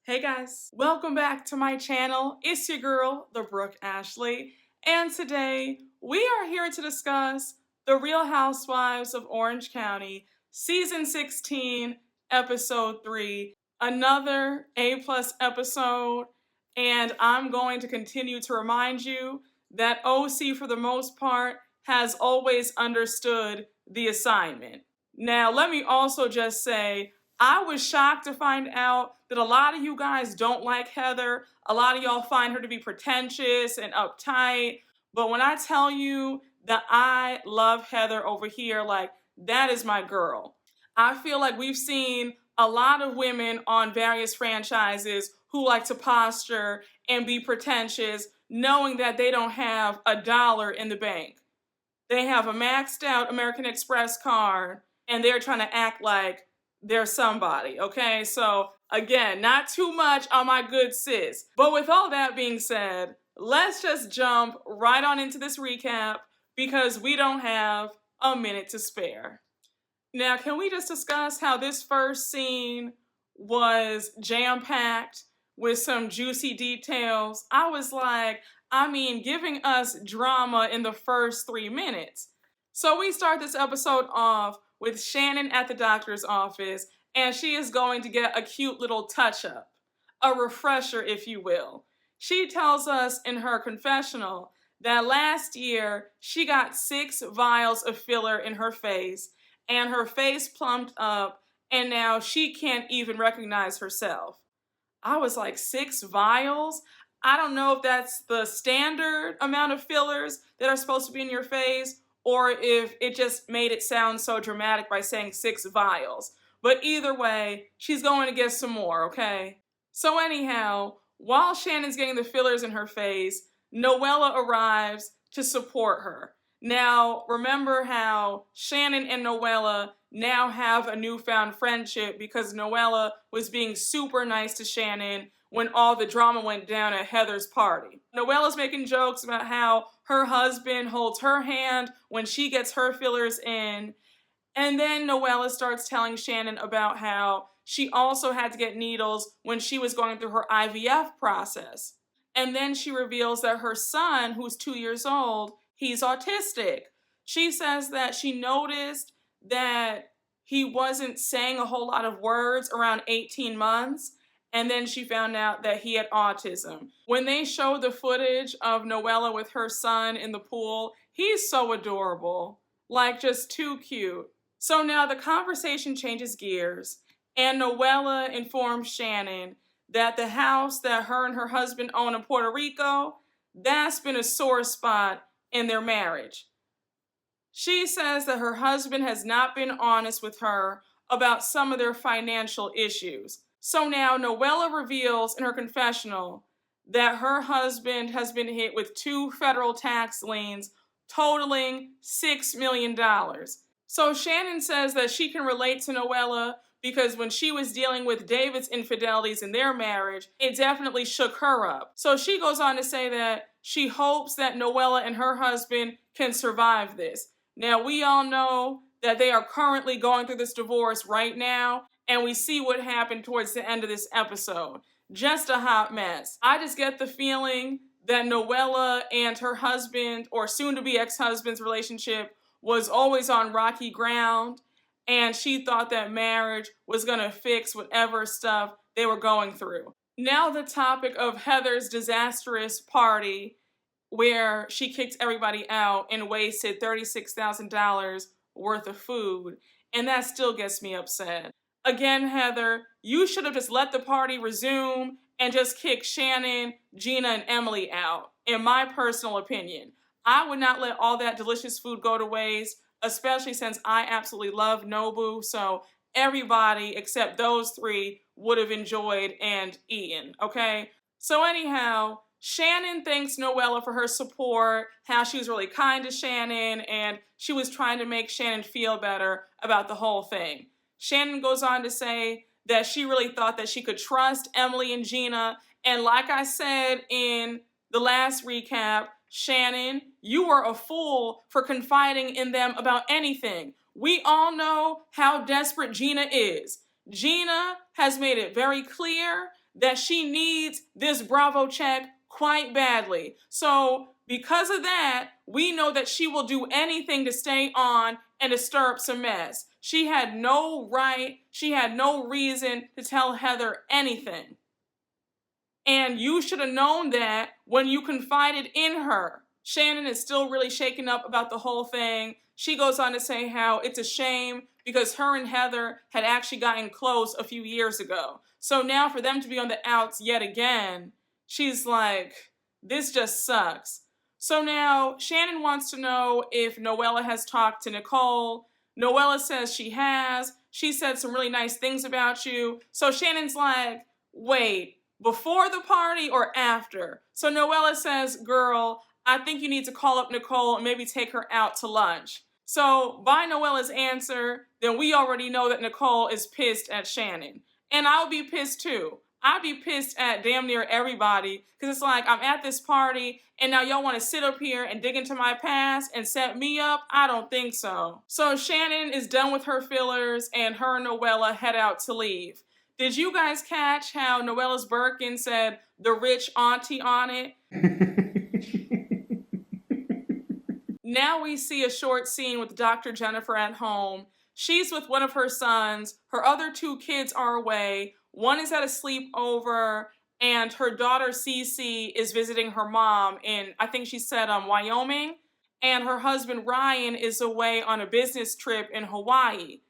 Hey guys, welcome back to my channel. It's your girl, the Brooke Ashley, and today we are here to discuss The Real Housewives of Orange County, Season 16, Episode 3, another A-plus episode, and I'm going to continue to remind you that OC, for the most part, has always understood the assignment. Now, let me also just say, I was shocked to find out that a lot of you guys don't like Heather. A lot of y'all find her to be pretentious and uptight. But when I tell you that I love Heather over here, like, that is my girl. I feel like we've seen a lot of women on various franchises who like to posture and be pretentious, knowing that they don't have $1 in the bank. They have a maxed out American Express card and they're trying to act like they're somebody, okay? So again, not too much on my good sis. But with all that being said, let's just jump right on into this recap because we don't have a minute to spare. Now, can we just discuss how this first scene was jam-packed with some juicy details? I was like, giving us drama in the first 3 minutes. So we start this episode off with Shannon at the doctor's office, and she is going to get a cute little touch-up, a refresher, if you will. She tells us in her confessional that last year she got 6 vials of filler in her face, and her face plumped up, and now she can't even recognize herself. I was like, 6 vials? I don't know if that's the standard amount of fillers that are supposed to be in your face, or if it just made it sound so dramatic by saying 6 vials. But either way, she's going to get some more, okay? So anyhow, while Shannon's getting the fillers in her face, Noella arrives to support her. Now, remember how Shannon and Noella now have a newfound friendship because Noella was being super nice to Shannon when all the drama went down at Heather's party. Noella's making jokes about how her husband holds her hand when she gets her fillers in. And then Noella starts telling Shannon about how she also had to get needles when she was going through her IVF process. And then she reveals that her son, who's 2 years old, he's autistic. She says that she noticed that he wasn't saying a whole lot of words around 18 months. And then she found out that he had autism. When they show the footage of Noella with her son in the pool, he's so adorable. Like, just too cute. So now the conversation changes gears, and Noella informs Shannon that the house that her and her husband own in Puerto Rico, that's been a sore spot in their marriage. She says that her husband has not been honest with her about some of their financial issues. So now Noella reveals in her confessional that her husband has been hit with 2 federal tax liens totaling $6 million. So Shannon says that she can relate to Noella because when she was dealing with David's infidelities in their marriage, it definitely shook her up. So she goes on to say that she hopes that Noella and her husband can survive this. Now, we all know that they are currently going through this divorce right now, and we see what happened towards the end of this episode. Just a hot mess. I just get the feeling that Noella and her husband, or soon-to-be ex-husband's relationship, was always on rocky ground, and she thought that marriage was going to fix whatever stuff they were going through. Now the topic of Heather's disastrous party, where she kicked everybody out and wasted $36,000 worth of food, and that still gets me upset. Again, Heather, you should have just let the party resume and just kick Shannon, Gina, and Emily out, in my personal opinion. I would not let all that delicious food go to waste, especially since I absolutely love Nobu, so everybody except those 3 would have enjoyed and eaten, okay? So anyhow, Shannon thanks Noella for her support, how she was really kind to Shannon, and she was trying to make Shannon feel better about the whole thing. Shannon goes on to say that she really thought that she could trust Emily and Gina, and like I said in the last recap, Shannon, you were a fool for confiding in them about anything. We all know how desperate Gina is. Gina has made it very clear that she needs this Bravo check quite badly. So because of that, we know that she will do anything to stay on and to stir up some mess. She had no right, she had no reason to tell Heather anything. And you should have known that when you confided in her. Shannon is still really shaken up about the whole thing. She goes on to say how it's a shame because her and Heather had actually gotten close a few years ago. So now for them to be on the outs yet again, she's like, this just sucks. So now Shannon wants to know if Noella has talked to Nicole. Noella says she has. She said some really nice things about you. So Shannon's like, wait, before the party or after? So Noella says, girl, I think you need to call up Nicole and maybe take her out to lunch. So by Noella's answer, then we already know that Nicole is pissed at Shannon. And I'll be pissed too. I'd be pissed at damn near everybody because it's like I'm at this party and now y'all want to sit up here and dig into my past and set me up? I don't think so. So Shannon is done with her fillers and her and Noella head out to leave. Did you guys catch how Noella's Birkin said the rich auntie on it? Now we see a short scene with Dr. Jennifer at home. She's with one of her sons. Her other two kids are away. One is at a sleepover, and her daughter Cece is visiting her mom in, I think she said, Wyoming. And her husband Ryan is away on a business trip in Hawaii.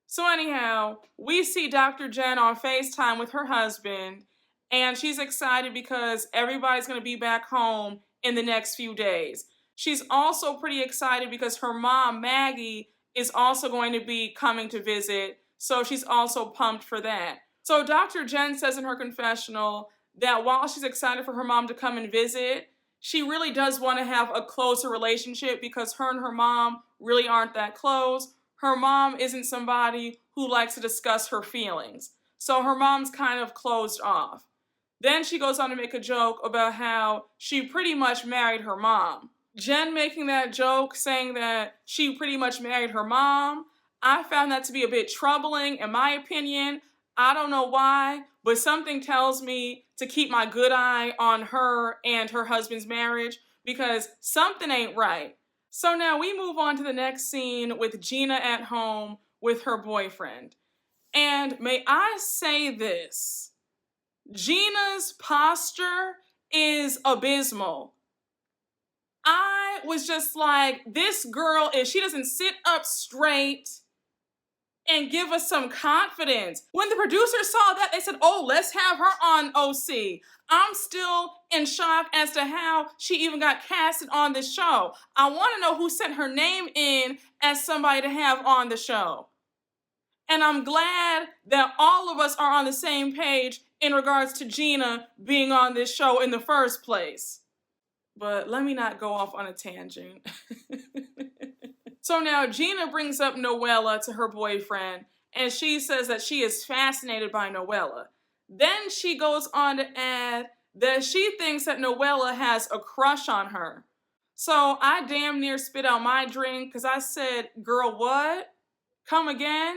So anyhow, we see Dr. Jen on FaceTime with her husband, and she's excited because everybody's going to be back home in the next few days. She's also pretty excited because her mom, Maggie, is also going to be coming to visit, so she's also pumped for that. So Dr. Jen says in her confessional that while she's excited for her mom to come and visit, she really does want to have a closer relationship because her and her mom really aren't that close. Her mom isn't somebody who likes to discuss her feelings. So her mom's kind of closed off. Then she goes on to make a joke about how she pretty much married her mom. Jen making that joke, saying that she pretty much married her mom, I found that to be a bit troubling in my opinion. I don't know why, but something tells me to keep my good eye on her and her husband's marriage because something ain't right. So now we move on to the next scene with Gina at home with her boyfriend. And may I say this, Gina's posture is abysmal. I was just like, this girl, if she doesn't sit up straight and give us some confidence. When the producers saw that, they said, oh, let's have her on OC. I'm still in shock as to how she even got casted on this show. I want to know who sent her name in as somebody to have on the show. And I'm glad that all of us are on the same page in regards to Gina being on this show in the first place. But let me not go off on a tangent. So now Gina brings up Noella to her boyfriend, and she says that she is fascinated by Noella. Then she goes on to add that she thinks that Noella has a crush on her. So I damn near spit out my drink because I said, girl, what? Come again?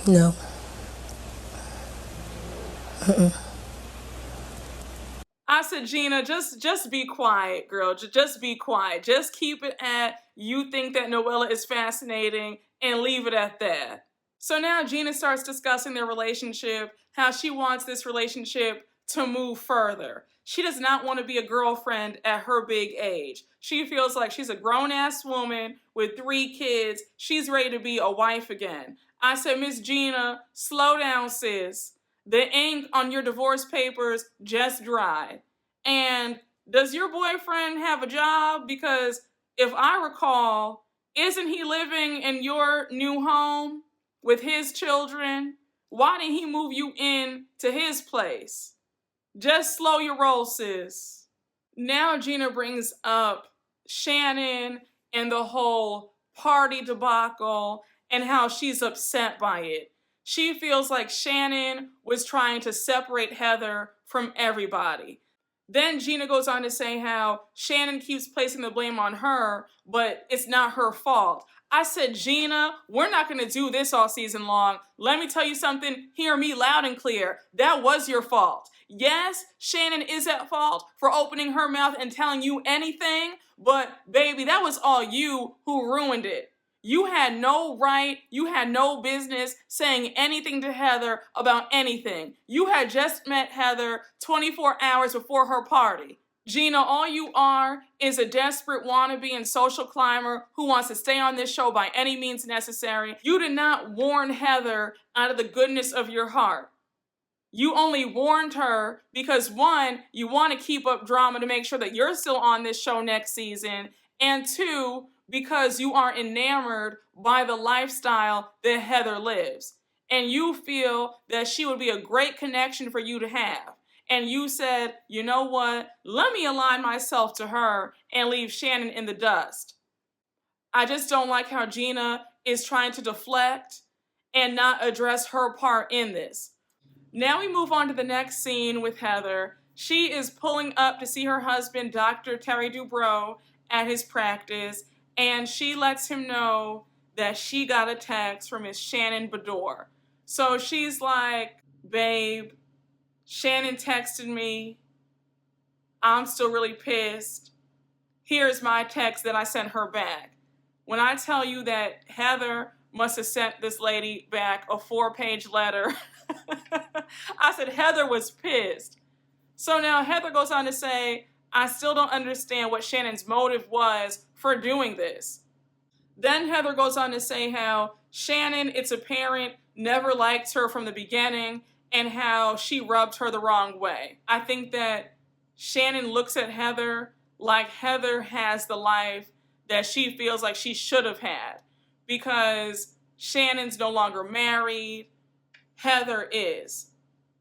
No. I said, Gina, just be quiet, girl. Just be quiet. Just keep it at you think that Noella is fascinating and leave it at that. So now Gina starts discussing their relationship, how she wants this relationship to move further. She does not want to be a girlfriend at her big age. She feels like she's a grown-ass woman with 3 kids. She's ready to be a wife again. I said, Miss Gina, slow down, sis. The ink on your divorce papers just dried. And does your boyfriend have a job? Because if I recall, isn't he living in your new home with his children? Why didn't he move you in to his place? Just slow your roll, sis. Now Gina brings up Shannon and the whole party debacle and how she's upset by it. She feels like Shannon was trying to separate Heather from everybody. Then Gina goes on to say how Shannon keeps placing the blame on her, but it's not her fault. I said, Gina, we're not going to do this all season long. Let me tell you something. Hear me loud and clear. That was your fault. Yes, Shannon is at fault for opening her mouth and telling you anything, but baby, that was all you who ruined it. You had no right, you had no business saying anything to Heather about anything. You had just met Heather 24 hours before her party. Gina, all you are is a desperate wannabe and social climber who wants to stay on this show by any means necessary. You did not warn Heather out of the goodness of your heart. You only warned her because, one, you want to keep up drama to make sure that you're still on this show next season, and two, because you are enamored by the lifestyle that Heather lives. And you feel that she would be a great connection for you to have. And you said, you know what, let me align myself to her and leave Shannon in the dust. I just don't like how Gina is trying to deflect and not address her part in this. Now we move on to the next scene with Heather. She is pulling up to see her husband, Dr. Terry Dubrow, at his practice, and she lets him know that she got a text from Miss Shannon Beador. So she's like, babe, Shannon texted me. I'm still really pissed. Here's my text that I sent her back. When I tell you that Heather must have sent this lady back a 4-page letter, I said Heather was pissed. So now Heather goes on to say, I still don't understand what Shannon's motive was for doing this. Then Heather goes on to say how Shannon, it's apparent, never liked her from the beginning, and how she rubbed her the wrong way. I think that Shannon looks at Heather like Heather has the life that she feels like she should have had, because Shannon's no longer married, Heather is.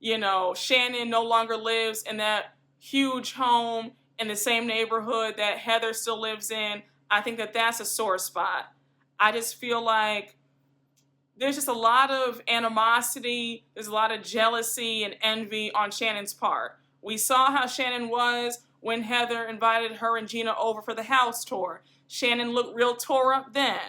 You know, Shannon no longer lives in that huge home in the same neighborhood that Heather still lives in. I think that that's a sore spot. I just feel like there's just a lot of animosity, there's a lot of jealousy and envy on Shannon's part. We saw how Shannon was when Heather invited her and Gina over for the house tour. Shannon looked real tore up then.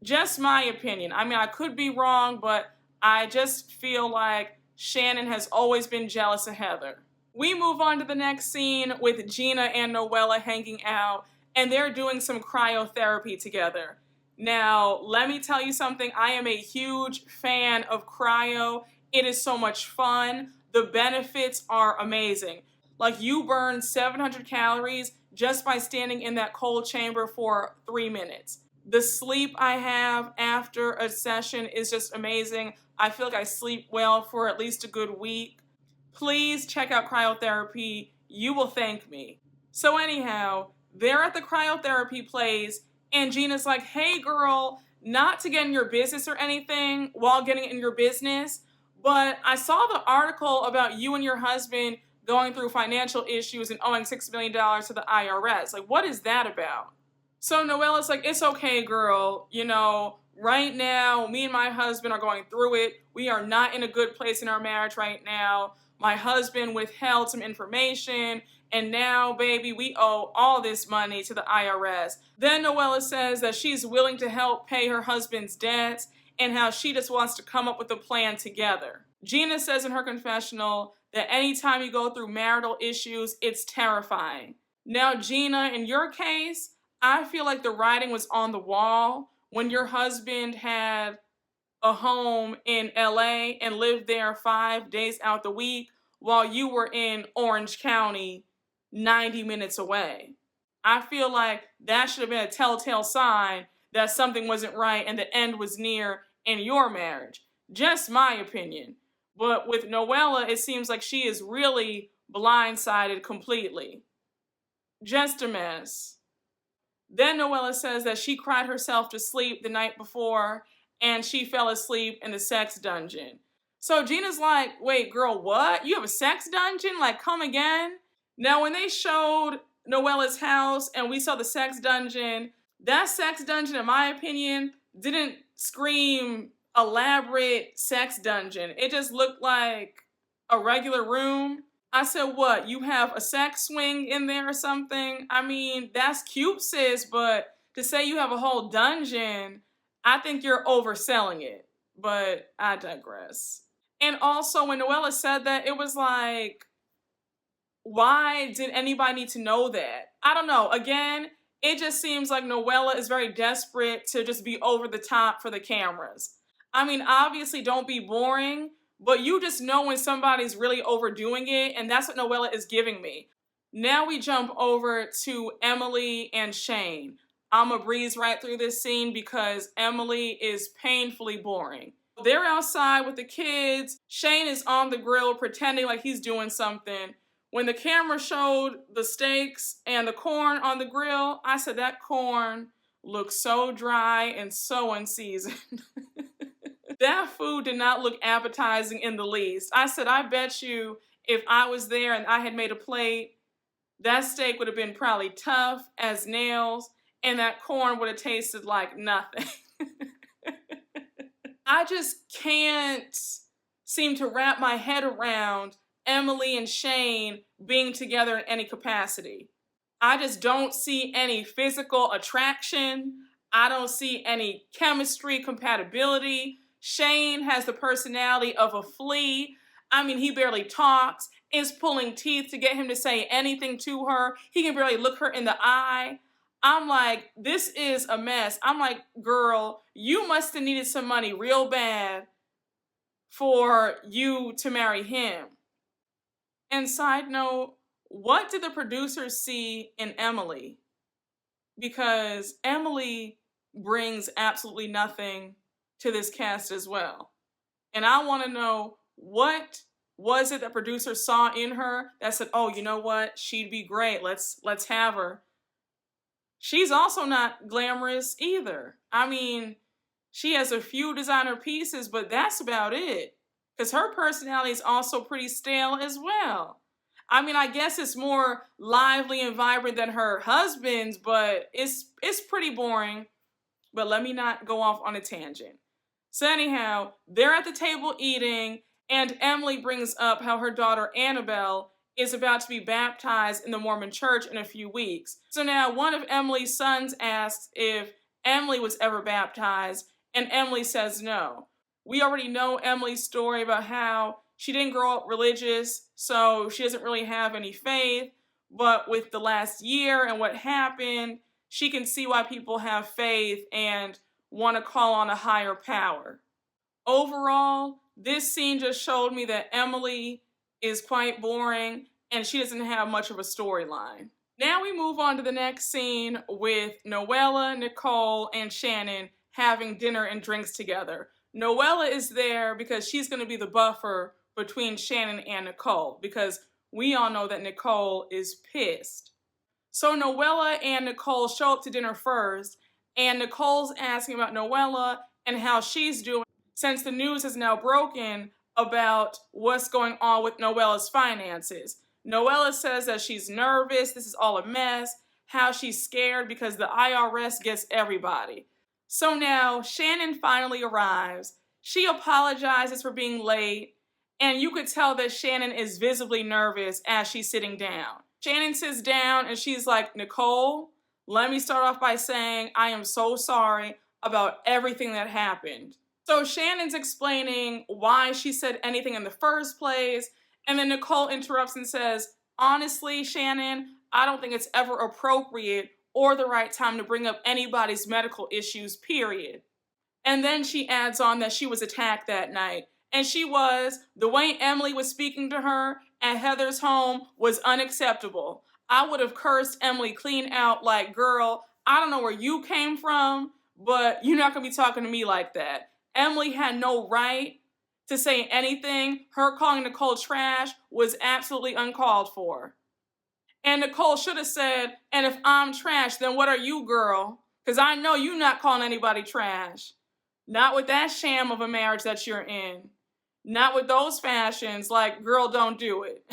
Just my opinion. I mean, I could be wrong, but I just feel like Shannon has always been jealous of Heather. We move on to the next scene with Gina and Noella hanging out, and they're doing some cryotherapy together. Now, let me tell you something. I am a huge fan of cryo. It is so much fun. The benefits are amazing. Like, you burn 700 calories just by standing in that cold chamber for 3 minutes. The sleep I have after a session is just amazing. I feel like I sleep well for at least a good week. Please check out cryotherapy. You will thank me. So anyhow, they're at the cryotherapy place, and Gina's like, hey girl, not to get in your business or anything while getting in your business, but I saw the article about you and your husband going through financial issues and owing $6 million to the IRS. Like, what is that about? So Noella's like, it's okay, girl. You know, right now, me and my husband are going through it. We are not in a good place in our marriage right now. My husband withheld some information, and now, baby, we owe all this money to the IRS. Then Noella says that she's willing to help pay her husband's debts and how she just wants to come up with a plan together. Gina says in her confessional that anytime you go through marital issues, it's terrifying. Now, Gina, in your case, I feel like the writing was on the wall when your husband had a home in LA and lived there 5 days out the week while you were in Orange County 90 minutes away. I feel like that should have been a telltale sign that something wasn't right and the end was near in your marriage. Just my opinion. But with Noella, it seems like she is really blindsided completely. Just a mess. Then Noella says that she cried herself to sleep the night before and she fell asleep in the sex dungeon. So Gina's like, wait, girl, what? You have a sex dungeon? Like, come again? Now, when they showed Noella's house and we saw the sex dungeon, that sex dungeon, in my opinion, didn't scream elaborate sex dungeon. It just looked like a regular room. I said, what, you have a sex swing in there or something? I mean, that's cute, sis, but To say you have a whole dungeon, I think you're overselling it, but I digress. And also, when Noella said that, it was like, why did anybody need to know that? I don't know. Again, it just seems like Noella is very desperate to just be over the top for the cameras. I mean, obviously, don't be boring, but you just know when somebody's really overdoing it, and that's what Noella is giving me. Now we jump over to Emily and Shane. I'm gonna breeze right through this scene because Emily is painfully boring. They're outside with the kids. Shane is on the grill pretending like he's doing something. When the camera showed the steaks and the corn on the grill, I said that corn looks so dry and so unseasoned. That food did not look appetizing in the least. I said, I bet you if I was there and I had made a plate, that steak would have been probably tough as nails and that corn would have tasted like nothing. I just can't seem to wrap my head around Emily and Shane being together in any capacity. I just don't see any physical attraction. I don't see any chemistry, compatibility. Shane has the personality of a flea. I mean, he barely talks, is pulling teeth to get him to say anything to her. He can barely look her in the eye. I'm like, this is a mess. I'm like, girl, you must have needed some money real bad for you to marry him. And side note, what did the producers see in Emily? Because Emily brings absolutely nothing to this cast as well. And I want to know, what was it that producers saw in her that said, oh, you know what? She'd be great. Let's have her. She's also not glamorous either. I mean, she has a few designer pieces, but that's about it. Because her personality is also pretty stale as well. I mean, I guess it's more lively and vibrant than her husband's, but it's pretty boring. But let me not go off on a tangent. So anyhow, they're at the table eating, and Emily brings up how her daughter Annabelle is about to be baptized in the Mormon church in a few weeks. So now one of Emily's sons asks if Emily was ever baptized, and Emily says no. We already know Emily's story about how she didn't grow up religious, so she doesn't really have any faith, but with the last year and what happened, she can see why people have faith and want to call on a higher power. Overall, this scene just showed me that Emily is quite boring and she doesn't have much of a storyline. Now we move on to the next scene with Noella, Nicole, and Shannon having dinner and drinks together. Noella is there because she's going to be the buffer between Shannon and Nicole, because we all know that Nicole is pissed. So Noella and Nicole show up to dinner first, and Nicole's asking about Noella and how she's doing since the news is now broken about what's going on with Noella's finances. Noella says that she's nervous, this is all a mess, how she's scared because the IRS gets everybody. So now Shannon finally arrives. She apologizes for being late, and you could tell that Shannon is visibly nervous as she's sitting down. Shannon sits down and she's like, Nicole, let me start off by saying I am so sorry about everything that happened. So Shannon's explaining why she said anything in the first place, and then Nicole interrupts and says, honestly, Shannon, I don't think it's ever appropriate or the right time to bring up anybody's medical issues, period. And then she adds on that she was attacked that night. And she was. The way Emily was speaking to her at Heather's home was unacceptable. I would have cursed Emily clean out like, girl, I don't know where you came from, but you're not going to be talking to me like that. Emily had no right to say anything. Her calling Nicole trash was absolutely uncalled for. And Nicole should have said, and if I'm trash, then what are you, girl? Because I know you're not calling anybody trash. Not with that sham of a marriage that you're in. Not with those fashions, like, girl, don't do it.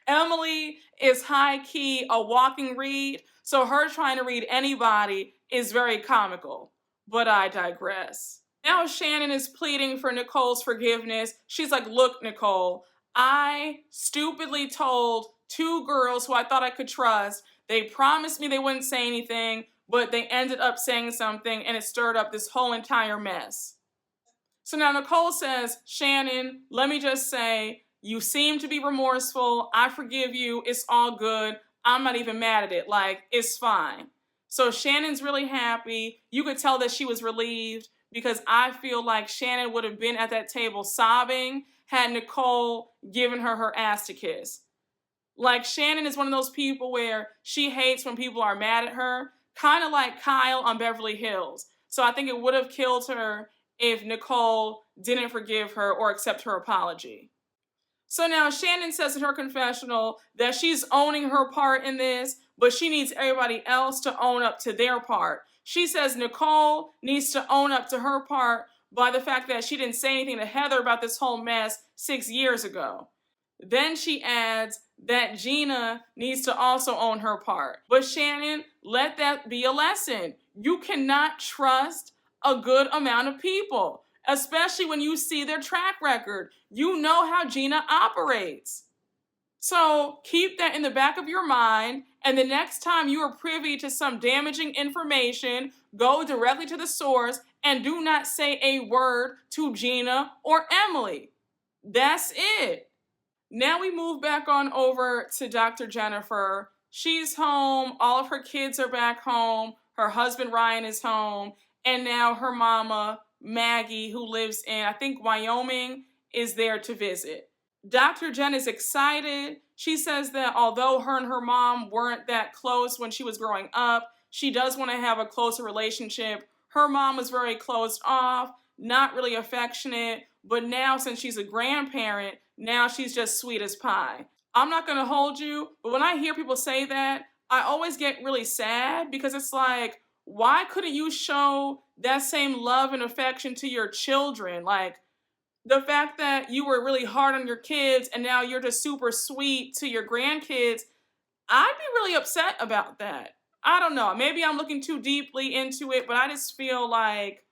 Emily is high-key a walking read, so her trying to read anybody is very comical. But I digress. Now Shannon is pleading for Nicole's forgiveness. She's like, look, Nicole, I stupidly told two girls who I thought I could trust They promised me they wouldn't say anything, but they ended up saying something, and it stirred up this whole entire mess. So now Nicole says, Shannon, let me just say, you seem to be remorseful. I forgive you. It's all good. I'm not even mad at it. Like, it's fine. So Shannon's really happy. You could tell that she was relieved, because I feel like Shannon would have been at that table sobbing had Nicole given her her ass to kiss. Like, Shannon is one of those people where she hates when people are mad at her, kind of like Kyle on Beverly Hills. So I think it would have killed her if Nicole didn't forgive her or accept her apology. So now Shannon says in her confessional that she's owning her part in this, but she needs everybody else to own up to their part. She says Nicole needs to own up to her part by the fact that she didn't say anything to Heather about this whole mess 6 years ago. Then she adds that Gina needs to also own her part. But Shannon, let that be a lesson. You cannot trust a good amount of people, especially when you see their track record. You know how Gina operates. So keep that in the back of your mind, and the next time you are privy to some damaging information, go directly to the source and do not say a word to Gina or Emily. That's it. Now we move back on over to Dr. Jennifer. She's home. All of her kids are back home. Her husband, Ryan, is home. And now her mama, Maggie, who lives in, I think, Wyoming, is there to visit. Dr. Jen is excited. She says that although her and her mom weren't that close when she was growing up, she does want to have a closer relationship. Her mom was very closed off, not really affectionate, but now since she's a grandparent, now she's just sweet as pie. I'm not going to hold you, but when I hear people say that, I always get really sad, because it's like, why couldn't you show that same love and affection to your children? Like, the fact that you were really hard on your kids and now you're just super sweet to your grandkids, I'd be really upset about that. I don't know. Maybe I'm looking too deeply into it, but I just feel like,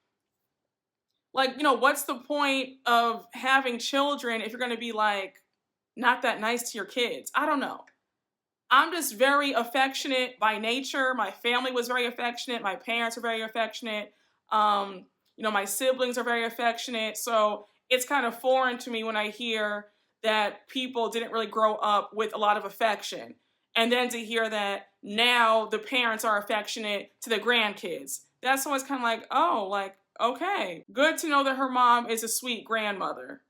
what's the point of having children if you're going to be like not that nice to your kids? I don't know. I'm just very affectionate by nature. My family was very affectionate. My parents are very affectionate. My siblings are very affectionate. So it's kind of foreign to me when I hear that people didn't really grow up with a lot of affection. And then to hear that now the parents are affectionate to the grandkids. That's always kind of like, oh, like, okay. Good to know that her mom is a sweet grandmother.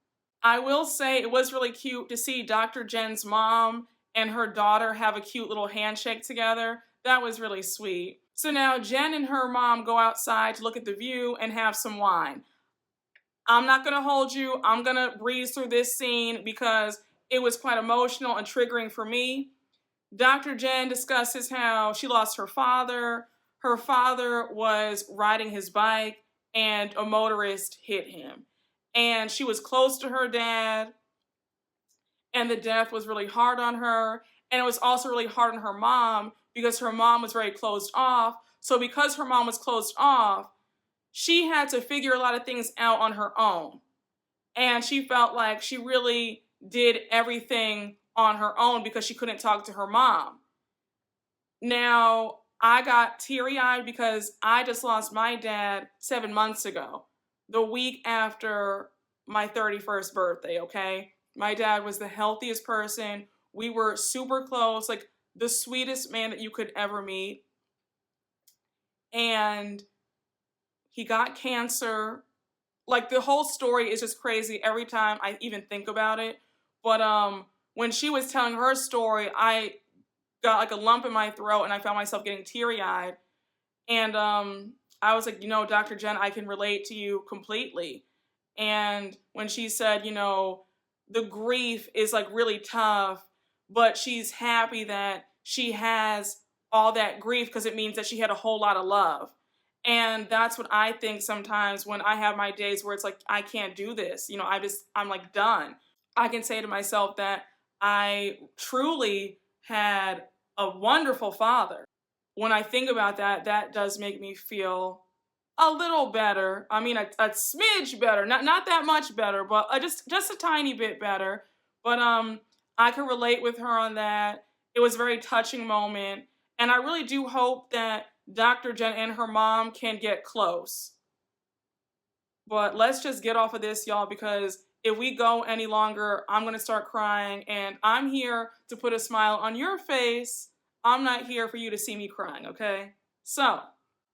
I will say it was really cute to see Dr. Jen's mom and her daughter have a cute little handshake together. That was really sweet. So now Jen and her mom go outside to look at the view and have some wine. I'm not going to hold you. I'm going to breeze through this scene because it was quite emotional and triggering for me. Dr. Jen discusses how she lost her father. Her father was riding his bike and a motorist hit him. And she was close to her dad, and the death was really hard on her. And it was also really hard on her mom because her mom was very closed off. So because her mom was closed off, she had to figure a lot of things out on her own. And she felt like she really did everything on her own because she couldn't talk to her mom. Now, I got teary-eyed because I just lost my dad 7 months ago, the week after my 31st birthday, okay? My dad was the healthiest person. We were super close, like the sweetest man that you could ever meet. And he got cancer. Like, the whole story is just crazy every time I even think about it. But when she was telling her story, I got like a lump in my throat and I found myself getting teary-eyed. And I was like, Dr. Jen, I can relate to you completely. And when she said, the grief is like really tough, but she's happy that she has all that grief because it means that she had a whole lot of love. And that's what I think sometimes when I have my days where it's like, I can't do this. I'm like done. I can say to myself that I truly had a wonderful father. When I think about that, that does make me feel a little better. I mean, a smidge better, not that much better, but just a tiny bit better. But I could relate with her on that. It was a very touching moment. And I really do hope that Dr. Jen and her mom can get close. But let's just get off of this, y'all, because if we go any longer, I'm going to start crying. And I'm here to put a smile on your face. I'm not here for you to see me crying, okay? So,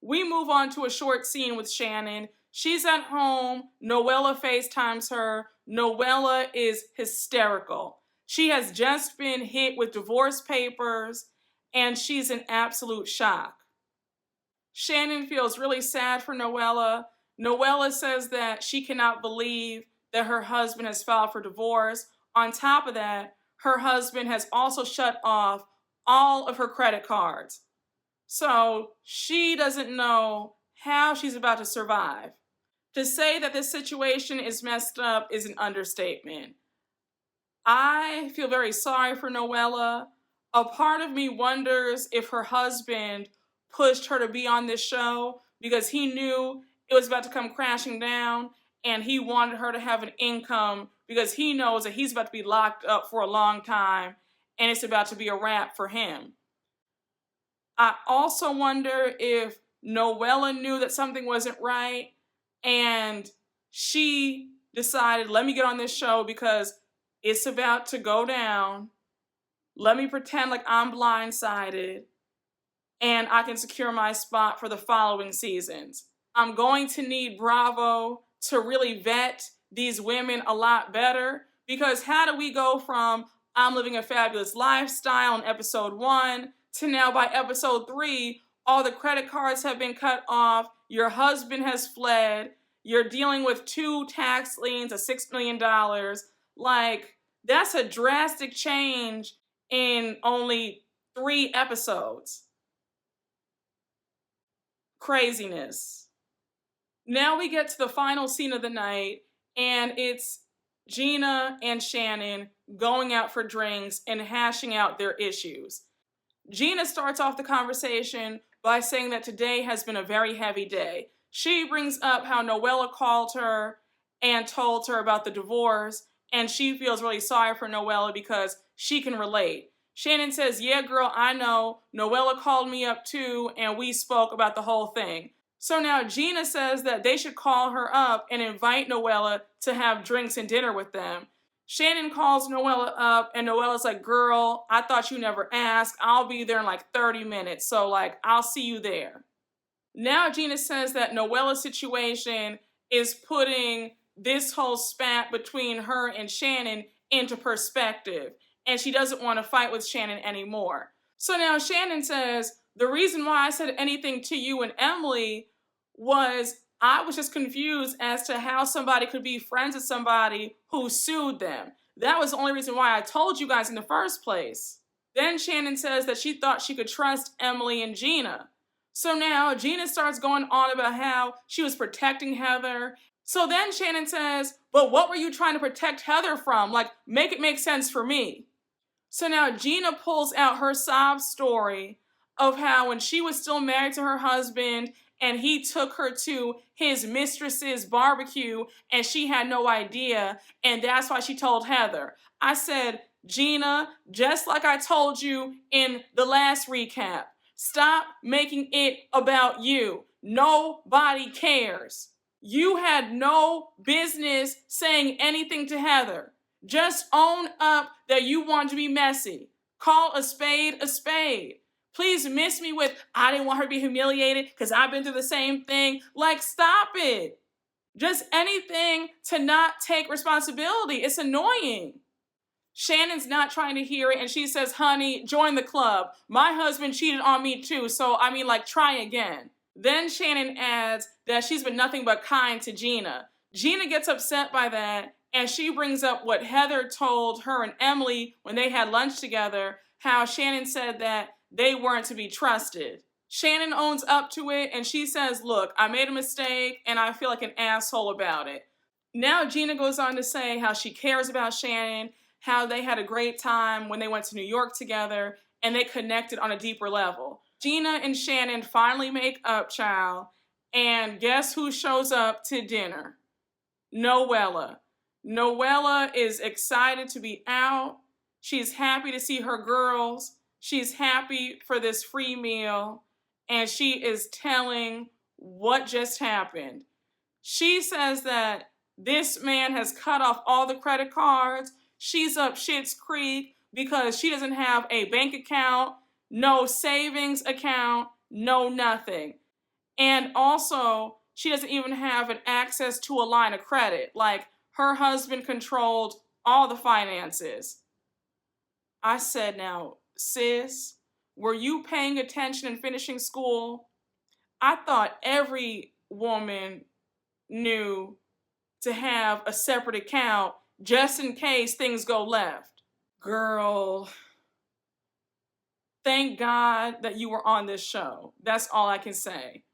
we move on to a short scene with Shannon. She's at home. Noella FaceTimes her. Noella is hysterical. She has just been hit with divorce papers, and she's in absolute shock. Shannon feels really sad for Noella. Noella says that she cannot believe that her husband has filed for divorce. On top of that, her husband has also shut off all of her credit cards. So she doesn't know how she's about to survive. To say that this situation is messed up is an understatement. I feel very sorry for Noella. A part of me wonders if her husband pushed her to be on this show because he knew it was about to come crashing down and he wanted her to have an income because he knows that he's about to be locked up for a long time and it's about to be a wrap for him. I also wonder if Noella knew that something wasn't right and she decided, let me get on this show because it's about to go down. Let me pretend like I'm blindsided and I can secure my spot for the following seasons. I'm going to need Bravo to really vet these women a lot better because how do we go from I'm living a fabulous lifestyle in episode 1 to now by episode 3, all the credit cards have been cut off, your husband has fled, you're dealing with 2 tax liens of $6 million. Like, that's a drastic change in only 3 episodes. Craziness. Now we get to the final scene of the night, and it's Gina and Shannon going out for drinks and hashing out their issues. Gina starts off the conversation by saying that today has been a very heavy day. She brings up how Noella called her and told her about the divorce, and she feels really sorry for Noella because she can relate. Shannon says, yeah, girl, I know. Noella called me up too, and we spoke about the whole thing. So now Gina says that they should call her up and invite Noella to have drinks and dinner with them. Shannon calls Noella up, and Noella's like, girl, I thought you never asked. I'll be there in like 30 minutes, so like, I'll see you there. Now Gina says that Noella's situation is putting this whole spat between her and Shannon into perspective, and she doesn't want to fight with Shannon anymore. So now Shannon says, the reason why I said anything to you and Emily was I was just confused as to how somebody could be friends with somebody who sued them. That was the only reason why I told you guys in the first place. Then Shannon says that she thought she could trust Emily and Gina. So now Gina starts going on about how she was protecting Heather. So then Shannon says, but what were you trying to protect Heather from? Like, make it make sense for me. So now Gina pulls out her sob story of how when she was still married to her husband and he took her to his mistress's barbecue and she had no idea, and that's why she told Heather. I said, Gina, just like I told you in the last recap, stop making it about you. Nobody cares. You had no business saying anything to Heather. Just own up that you want to be messy. Call a spade a spade. Please miss me with, I didn't want her to be humiliated because I've been through the same thing. Like, stop it. Just anything to not take responsibility. It's annoying. Shannon's not trying to hear it, and she says, honey, join the club. My husband cheated on me too, so I mean, like, try again. Then Shannon adds that she's been nothing but kind to Gina. Gina gets upset by that, and she brings up what Heather told her and Emily when they had lunch together, how Shannon said that they weren't to be trusted. Shannon owns up to it, and she says, look, I made a mistake, and I feel like an asshole about it. Now Gina goes on to say how she cares about Shannon, how they had a great time when they went to New York together, and they connected on a deeper level. Gina and Shannon finally make up, child, and guess who shows up to dinner? Noella. Noella is excited to be out. She's happy to see her girls. She's happy for this free meal, and she is telling what just happened. She says that this man has cut off all the credit cards. She's up shit's creek because she doesn't have a bank account, no savings account, no nothing. And also, she doesn't even have an access to a line of credit. Like, her husband controlled all the finances. I said, now, sis, were you paying attention and finishing school? I thought every woman knew to have a separate account just in case things go left. Girl, thank God that you were on this show. That's all I can say.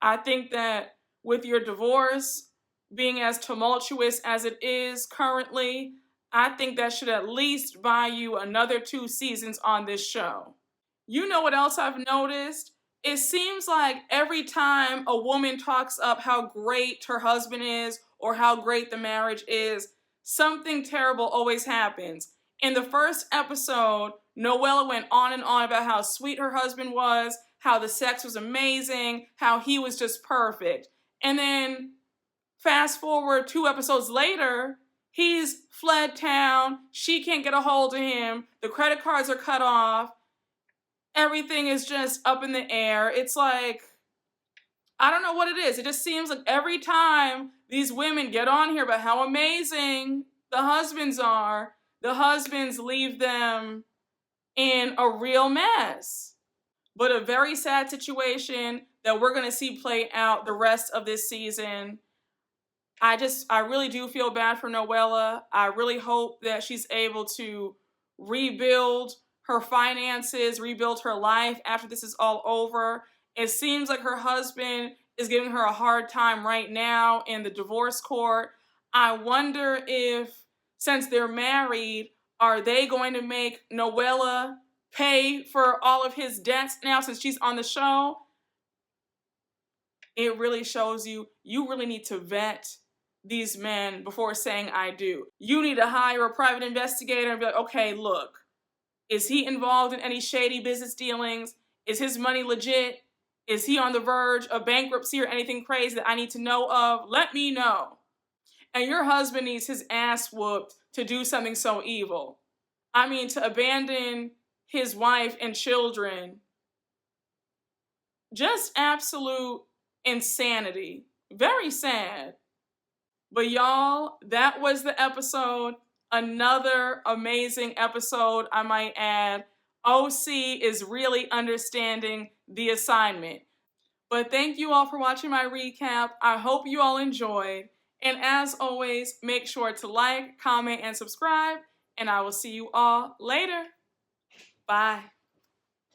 I think that with your divorce being as tumultuous as it is currently, I think that should at least buy you another 2 seasons on this show. You know what else I've noticed? It seems like every time a woman talks up how great her husband is or how great the marriage is, something terrible always happens. In the first episode, Noella went on and on about how sweet her husband was, how the sex was amazing, how he was just perfect. And then fast forward 2 episodes later, he's fled town, she can't get a hold of him, the credit cards are cut off, everything is just up in the air. It's like, I don't know what it is. It just seems like every time these women get on here about how amazing the husbands are, the husbands leave them in a real mess. But a very sad situation that we're going to see play out the rest of this season. I really do feel bad for Noella. I really hope that she's able to rebuild her finances, rebuild her life after this is all over. It seems like her husband is giving her a hard time right now in the divorce court. I wonder if, since they're married, are they going to make Noella pay for all of his debts now since she's on the show? It really shows you really need to vet these men before saying I do. You need to hire a private investigator and be like, okay, look, is he involved in any shady business dealings? Is his money legit? Is he on the verge of bankruptcy or anything crazy that I need to know of? Let me know. And your husband needs his ass whooped to do something so evil. I mean, to abandon his wife and children. Just absolute insanity. Very sad. But y'all, that was the episode. Another amazing episode, I might add. OC is really understanding the assignment. But thank you all for watching my recap. I hope you all enjoyed. And as always, make sure to like, comment, and subscribe. And I will see you all later. Bye.